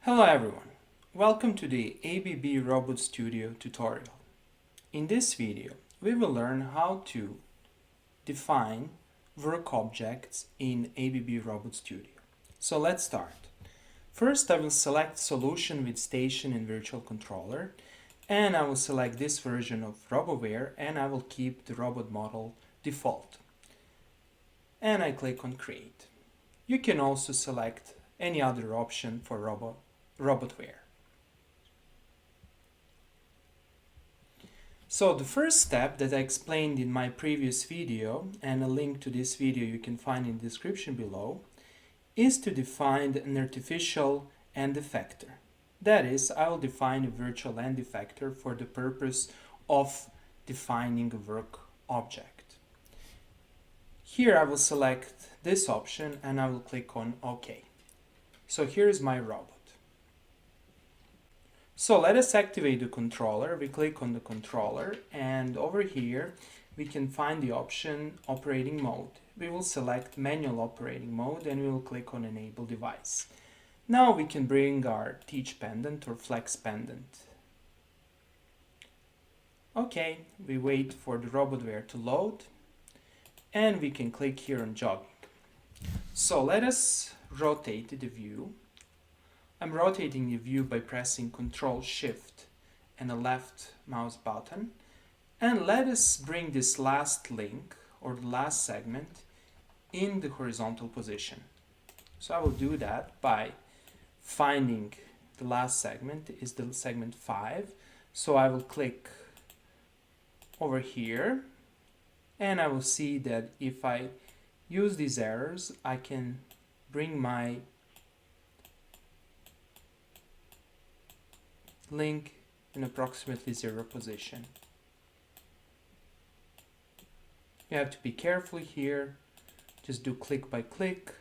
Hello everyone, welcome to the ABB Robot Studio tutorial. In this video, we will learn how to define work objects in ABB Robot Studio. So let's start. First, I will select solution with station and virtual controller, and I will select this version of RoboWare, and I will keep the robot model default. And I click on create. You can also select any other option for RobotWare. So the first step that I explained in my previous video, and a link to this video you can find in the description below, is to define an artificial end effector. That is, I will define a virtual end effector for the purpose of defining a work object. Here I will select this option and I will click on OK. So here's my robot. So let us activate the controller. We click on the controller and over here we can find the option operating mode. We will select manual operating mode and we will click on enable device. Now we can bring our teach pendant or flex pendant. Okay, we wait for the RoboWare to load and we can click here on jogging. So let us rotate the view. I'm rotating the view by pressing Ctrl Shift and the left mouse button. And let us bring this last link or the last segment in the horizontal position. So I will do that by finding the last segment is the segment 5. So I will click over here and I will see that if I use these arrows, I can bring my link in approximately 0 position. You have to be careful here, just do click by click,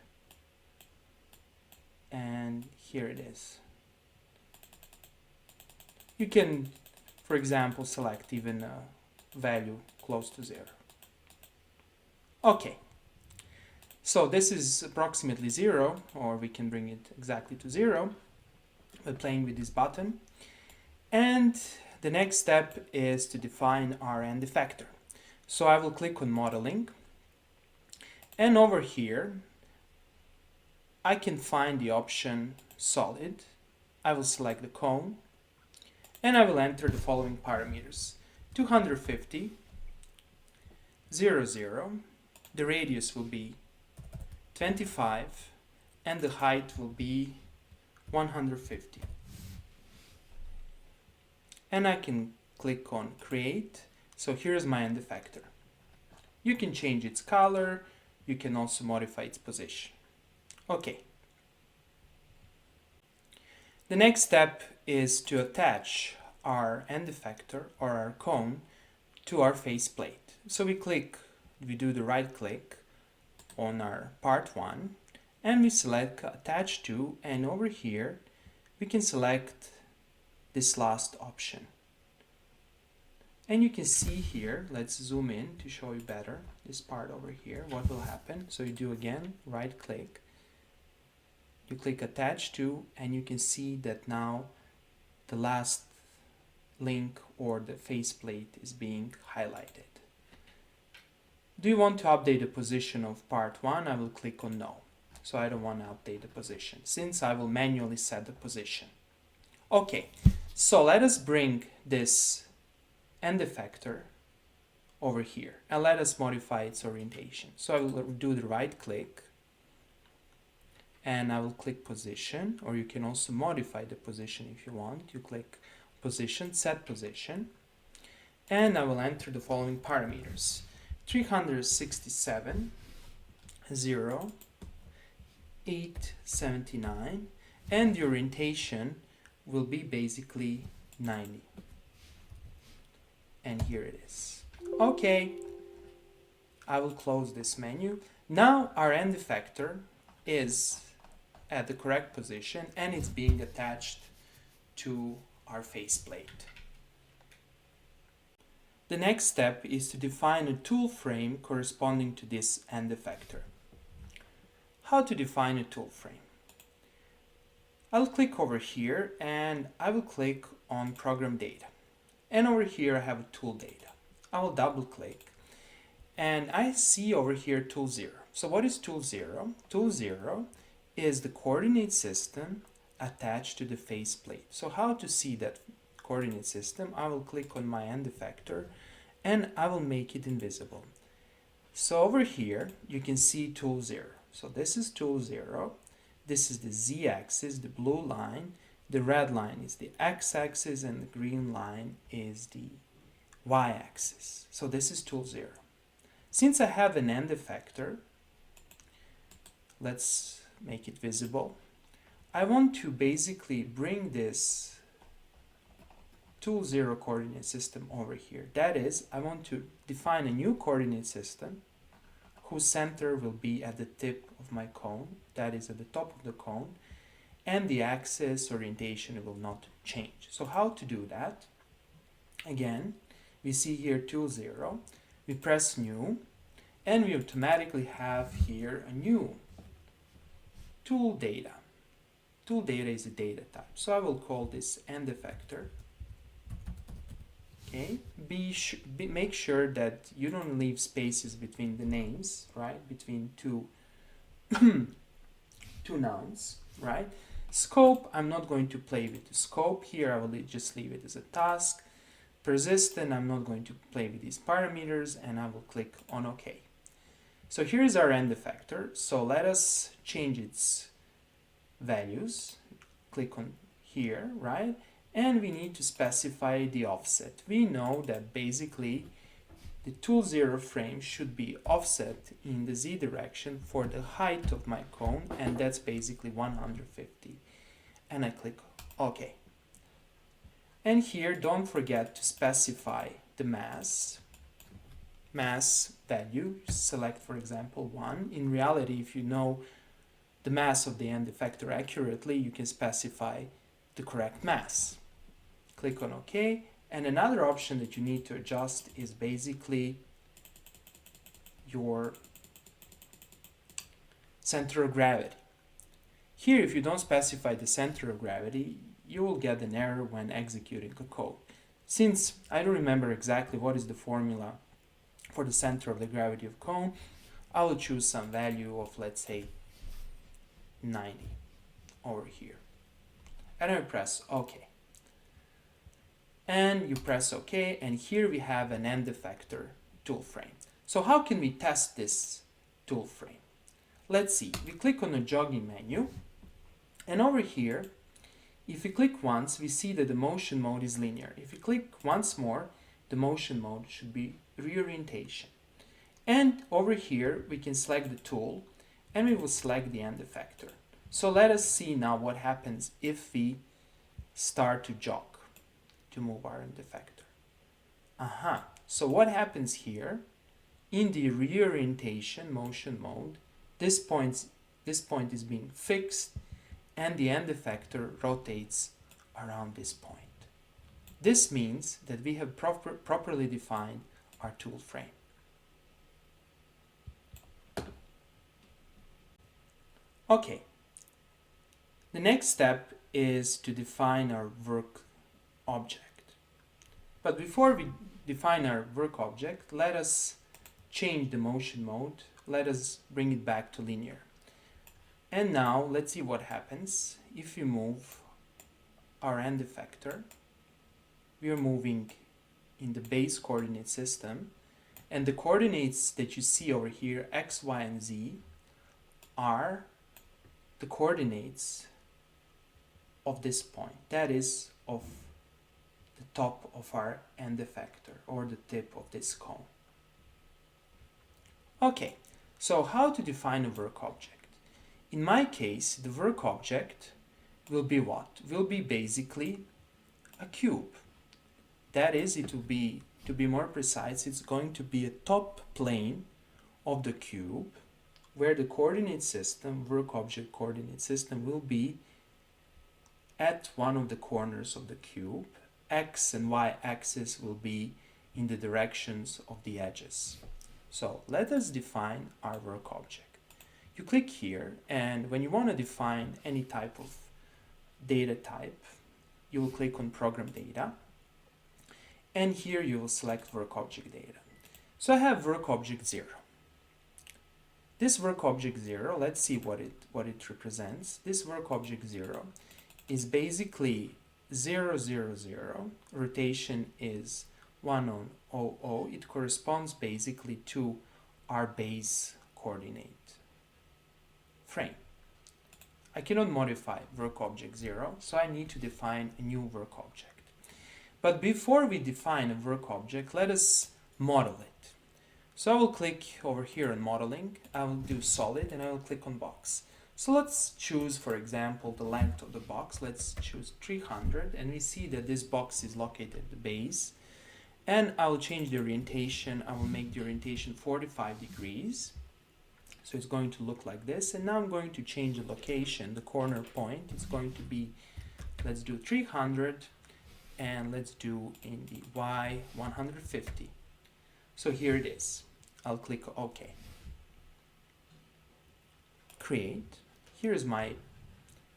and here it is. You can, for example, select even a value close to 0. Okay, so this is approximately 0, or we can bring it exactly to 0 by playing with this button. And the next step is to define our end effector. So I will click on modeling and over here I can find the option solid. I will select the cone and I will enter the following parameters: 250, 0, 0, the radius will be 25 and the height will be 150. And I can click on create. So here's my end effector. You can change its color, you can also modify its position. Okay. The next step is to attach our end effector or our cone to our faceplate. So we do the right click on our part 1 and we select attach to, and over here we can select this last option. And you can see here, let's zoom in to show you better this part over here, what will happen. So you do again, right click, you click attach to, and you can see that now the last link or the faceplate is being highlighted. Do you want to update the position of part 1? I will click on no. So I don't want to update the position since I will manually set the position. Okay. So let us bring this end effector over here and let us modify its orientation. So I will do the right click and I will click position, or you can also modify the position if you want. You click position, set position, and I will enter the following parameters: 367, 0, 879, and the orientation will be basically 90. And here it is. Okay, I will close this menu. Now our end effector is at the correct position and it's being attached to our faceplate. The next step is to define a tool frame corresponding to this end effector. How to define a tool frame? I'll click over here and I will click on program data. And over here I have a tool data. I will double click and I see over here tool 0. So what is tool 0? Tool 0 is the coordinate system attached to the faceplate. So how to see that coordinate system? I will click on my End Effector and I will make it invisible. So over here you can see tool 0. So this is tool 0. This is the z-axis, the blue line. The red line is the x-axis and the green line is the y-axis. So this is tool 0. Since I have an End Effector, let's make it visible. I want to basically bring this tool 0 coordinate system over here. That is, I want to define a new coordinate system whose center will be at the tip of my cone, that is at the top of the cone, and the axis orientation will not change. So how to do that? Again, we see here tool 0, we press new, and we automatically have here a new tool data. Tool data is a data type, so I will call this End Effector. Okay, make sure that you don't leave spaces between the names, right? Between two two nouns, right? Scope, I'm not going to play with the scope here. I will just leave it as a task. Persistent, I'm not going to play with these parameters, and I will click on OK. So here's our End Effector. So let us change its values. Click on here, right? And we need to specify the offset. We know that basically the tool 0 frame should be offset in the z direction for the height of my cone, and that's basically 150. And I click OK. And here don't forget to specify the mass value. Select, for example, 1. In reality, if you know the mass of the End Effector accurately, you can specify the correct mass. Click on OK, and another option that you need to adjust is basically your center of gravity. Here, if you don't specify the center of gravity, you will get an error when executing a code. Since I don't remember exactly what is the formula for the center of the gravity of cone, I will choose some value of, let's say, 90 over here. And I press OK. And you press OK, and here we have an End Effector tool frame. So how can we test this tool frame? Let's see. We click on the jogging menu, and over here, if we click once, we see that the motion mode is linear. If we click once more, the motion mode should be reorientation. And over here, we can select the tool, and we will select the End Effector. So let us see now what happens if we start to jog to move our End Effector. So what happens here, in the reorientation motion mode, this point is being fixed, and the End Effector rotates around this point. This means that we have properly defined our tool frame. Okay, the next step is to define our work object. But before we define our work object, let us change the motion mode. Let us bring it back to linear. And now let's see what happens if we move our End Effector. We are moving in the base coordinate system, and the coordinates that you see over here, x, y, and z, are the coordinates of this point, that is of the top of our End Effector, or the tip of this cone. Okay, so how to define a work object? In my case, the work object will be what? Will be basically a cube. That is, it will be, to be more precise, it's going to be a top plane of the cube where the coordinate system, work object coordinate system, will be at one of the corners of the cube. X and Y axis will be in the directions of the edges. So let us define our work object. You click here, and when you want to define any type of data type, you will click on program data, and here you will select work object data. So I have work object 0. This work object 0, let's see what it represents. This work object 0 is basically 0, 0, 0. Rotation is 1 on 0, 0. It corresponds basically to our base coordinate frame. I cannot modify work object 0, so I need to define a new work object. But before we define a work object, let us model it. So I will click over here on modeling, I will do solid, and I will click on box. So let's choose, for example, the length of the box. Let's choose 300, and we see that this box is located at the base. And I will change the orientation. I will make the orientation 45 degrees. So it's going to look like this. And now I'm going to change the location, the corner point. It's going to be, let's do 300, and let's do in the Y 150. So here it is. I'll click OK. Create. Here's my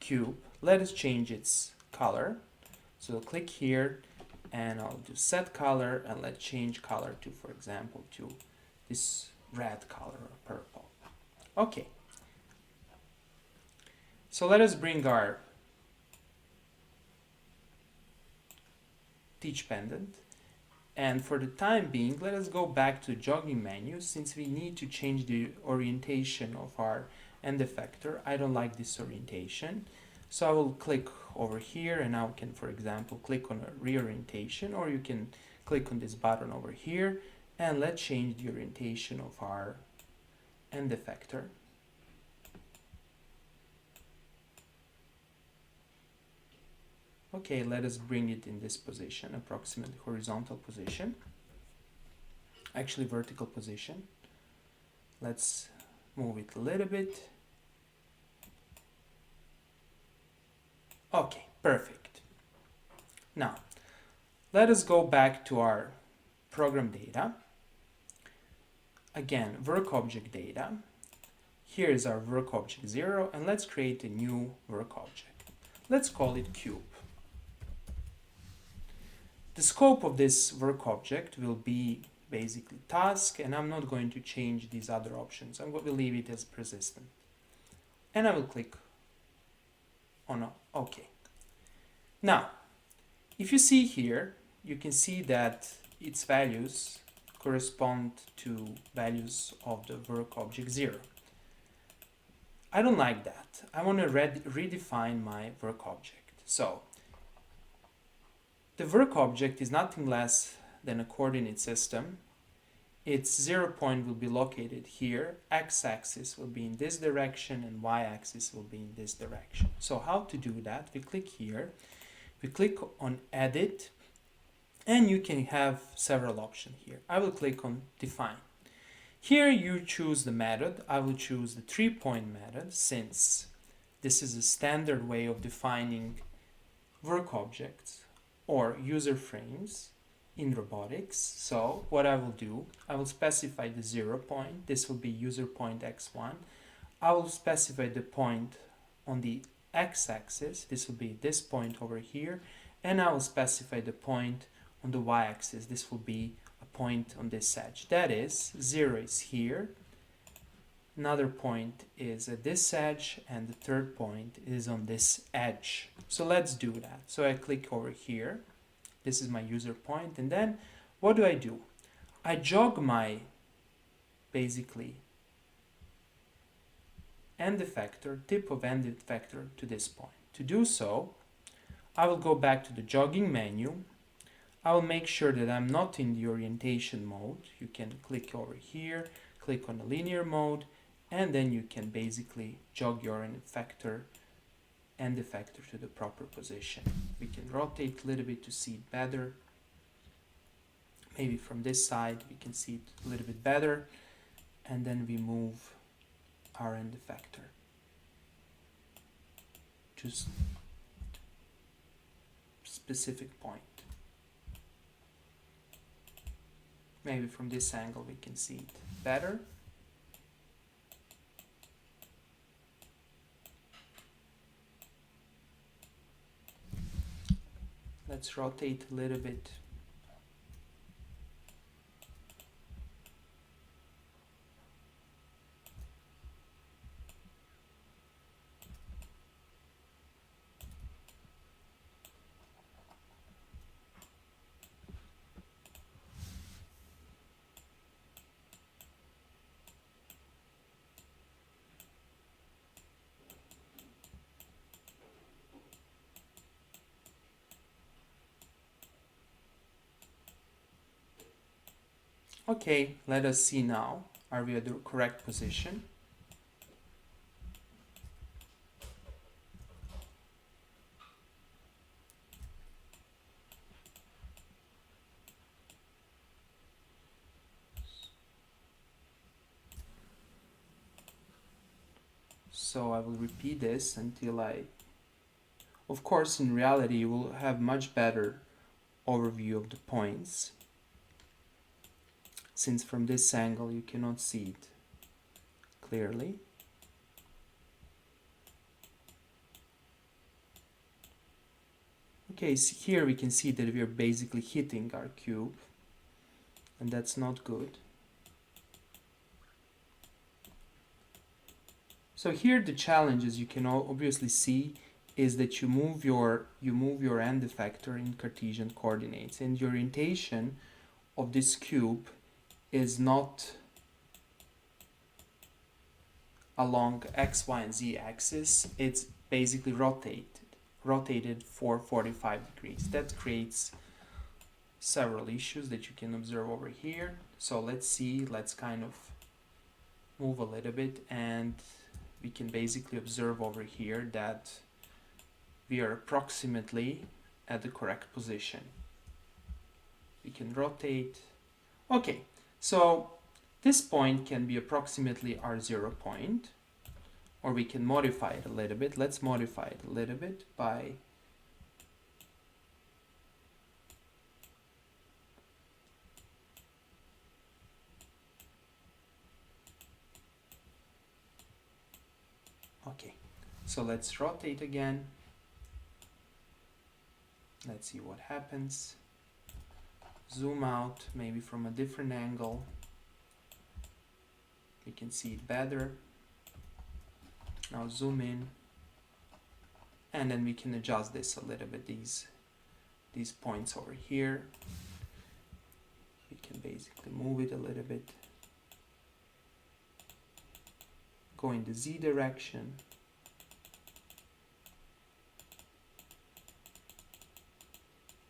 cube. Let us change its color. So I'll click here and I'll do set color, and let's change color to, for example, to this red color or purple. Okay. So let us bring our teach pendant. And for the time being, let us go back to the jogging menu, since we need to change the orientation of our end effector. I don't like this orientation. So I will click over here, and now I can, for example, click on a reorientation, or you can click on this button over here, and let's change the orientation of our end effector. Okay, let us bring it in this position, approximately horizontal position, actually vertical position. Let's move it a little bit. Okay, perfect. Now, let us go back to our program data. Again, work object data. Here is our work object 0, and let's create a new work object. Let's call it cube. The scope of this work object will be basically task, and I'm not going to change these other options. I'm going to leave it as persistent. And I will click on OK. Now, if you see here, you can see that its values correspond to values of the work object 0. I don't like that. I want to redefine my work object. So, the work object is nothing less than a coordinate system. Its 0 point will be located here, x-axis will be in this direction, and y-axis will be in this direction. So how to do that? We click here, we click on edit, and you can have several options here. I will click on define. Here you choose the method. I will choose the 3-point method, since this is a standard way of defining work objects or user frames in robotics. So what I will do, I will specify the 0 point. This will be user point x1. I will specify the point on the x-axis. This will be this point over here. And I will specify the point on the y-axis. This will be a point on this edge. That is, 0 is here. Another point is at this edge, and the third point is on this edge. So let's do that. So I click over here. This is my user point, and then what do? I jog my, basically, end effector, tip of end effector to this point. To do so, I will go back to the jogging menu. I will make sure that I'm not in the orientation mode. You can click over here, click on the linear mode, and then you can basically jog your end effector to the proper position. We can rotate a little bit to see it better. Maybe from this side we can see it a little bit better. And then we move our end effector to specific point. Maybe from this angle we can see it better. Let's rotate a little bit. Okay, let us see now. Are we at the correct position? So I will repeat this until of course, in reality, you will have much better overview of the points, since from this angle you cannot see it clearly. Okay, so here we can see that we are basically hitting our cube, and that's not good. So here the challenge, as you can obviously see, is that you move your end effector in Cartesian coordinates, and the orientation of this cube is not along x, y, and z axis. It's basically rotated for 45 degrees. That creates several issues that you can observe over here. So let's kind of move a little bit, and we can basically observe over here that we are approximately at the correct position. We can rotate. Okay, so this point can be approximately our 0 point, or we can modify it a little bit. Let's modify it a little bit by okay, so let's rotate again. Let's see what happens. Zoom out, maybe from a different angle. We can see it better. Now zoom in, and then we can adjust this a little bit, these points over here. We can basically move it a little bit. Go in the Z direction.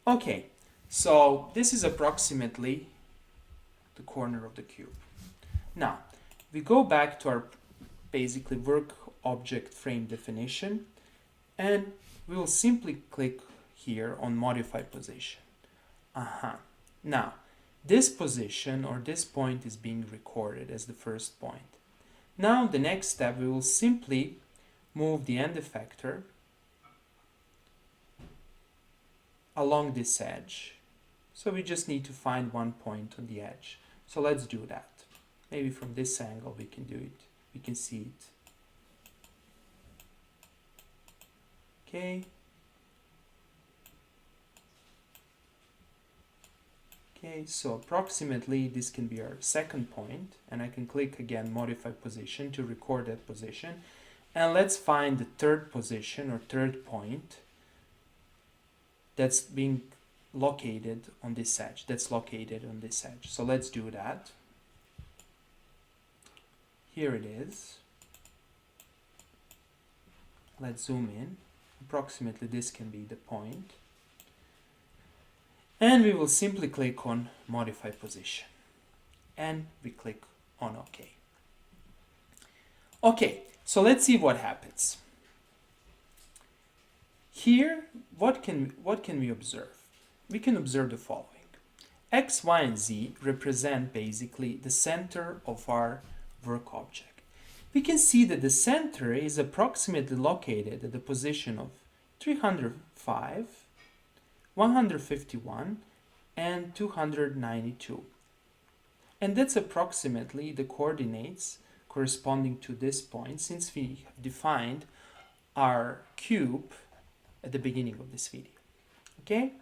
Okay, so this is approximately the corner of the cube. Now, we go back to our basically work object frame definition, and we will simply click here on modify position. Now, this position or this point is being recorded as the first point. Now, the next step, we will simply move the end effector along this edge. So we just need to find one point on the edge. So let's do that. Maybe from this angle we can do it. We can see it. Okay. Okay, so approximately this can be our second point, and I can click again modify position to record that position. And let's find the third position or third point that's being located on this edge. So let's do that. Here it is. Let's zoom in. Approximately this can be the point. And we will simply click on modify position. And we click on OK. Okay, so let's see what happens. Here, what can we observe? We can observe the following. X, Y, and Z represent basically the center of our work object. We can see that the center is approximately located at the position of 305, 151, and 292. And that's approximately the coordinates corresponding to this point, since we have defined our cube at the beginning of this video. Okay?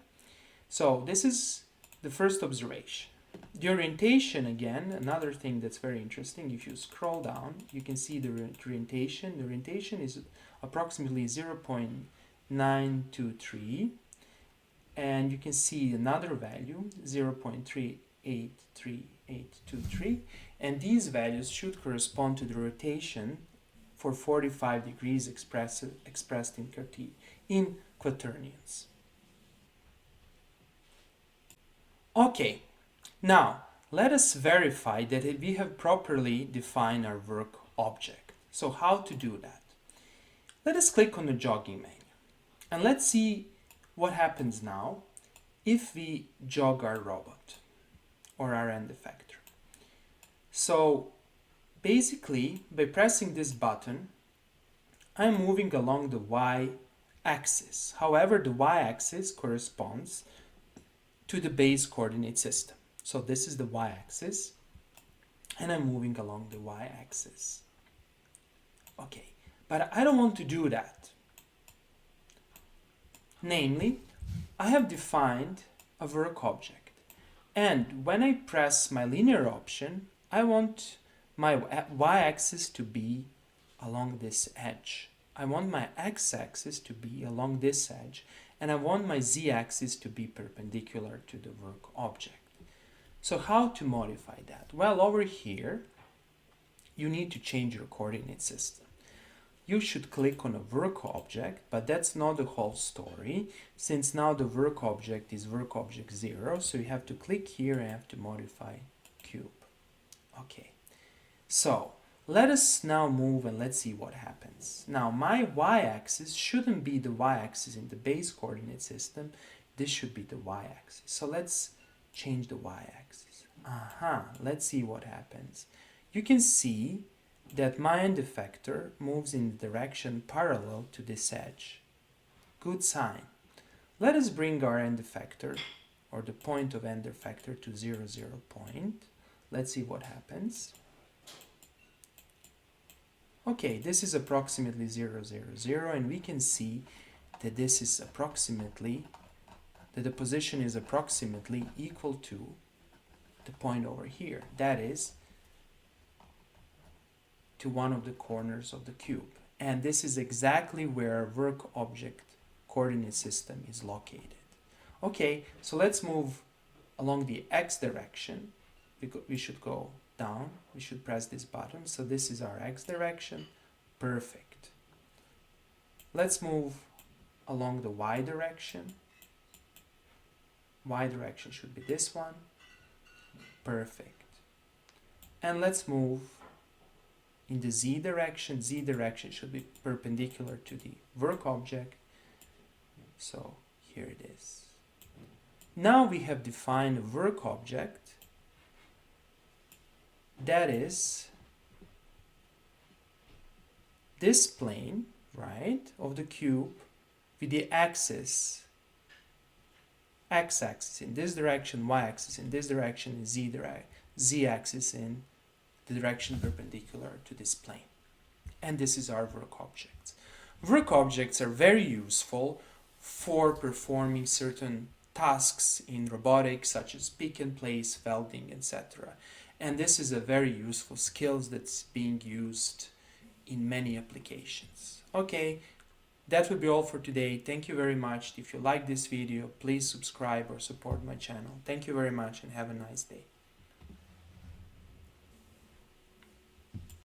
So this is the first observation. The orientation, again, another thing that's very interesting. If you scroll down, you can see the orientation. The orientation is approximately 0.923, and you can see another value, 0.383823, and these values should correspond to the rotation for 45 degrees expressed in quaternions. Okay, now let us verify that we have properly defined our work object. So how to do that? Let us click on the jogging menu and let's see what happens now if we jog our robot or our end effector. So basically, by pressing this button, I'm moving along the y-axis. However, the y-axis corresponds to the base coordinate system. So this is the y-axis, and I'm moving along the y-axis. Okay, but I don't want to do that. Namely, I have defined a work object, and when I press my linear option, I want my y-axis to be along this edge. I want my x-axis to be along this edge, and I want my z-axis to be perpendicular to the work object. So how to modify that? Well, over here, you need to change your coordinate system. You should click on a work object, but that's not the whole story, since now the work object is work object 0, so you have to click here and have to modify cube. Okay, so let us now move and let's see what happens. Now my y-axis shouldn't be the y-axis in the base coordinate system, this should be the y-axis. So let's change the y-axis. Let's see what happens. You can see that my end effector moves in the direction parallel to this edge. Good sign. Let us bring our end effector, or the point of end effector, to 0, 0 point. Let's see what happens. Okay, this is approximately 0, 0, 0, and we can see that this is approximately, that the position is approximately equal to the point over here. That is, to one of the corners of the cube. And this is exactly where our work object coordinate system is located. Okay, so let's move along the x direction. We should go down. We should press this button. So this is our x direction. Perfect. Let's move along the y direction. Y direction should be this one. Perfect. And let's move in the z direction. Z direction should be perpendicular to the work object. So here it is. Now we have defined a work object that is this plane, right, of the cube with the axis, x-axis in this direction, y-axis in this direction, and z-axis in the direction perpendicular to this plane. And this is our work objects. Work objects are very useful for performing certain tasks in robotics, such as pick and place, welding, etc. And this is a very useful skill that's being used in many applications. Okay, that would be all for today. Thank you very much. If you like this video, please subscribe or support my channel. Thank you very much and have a nice day.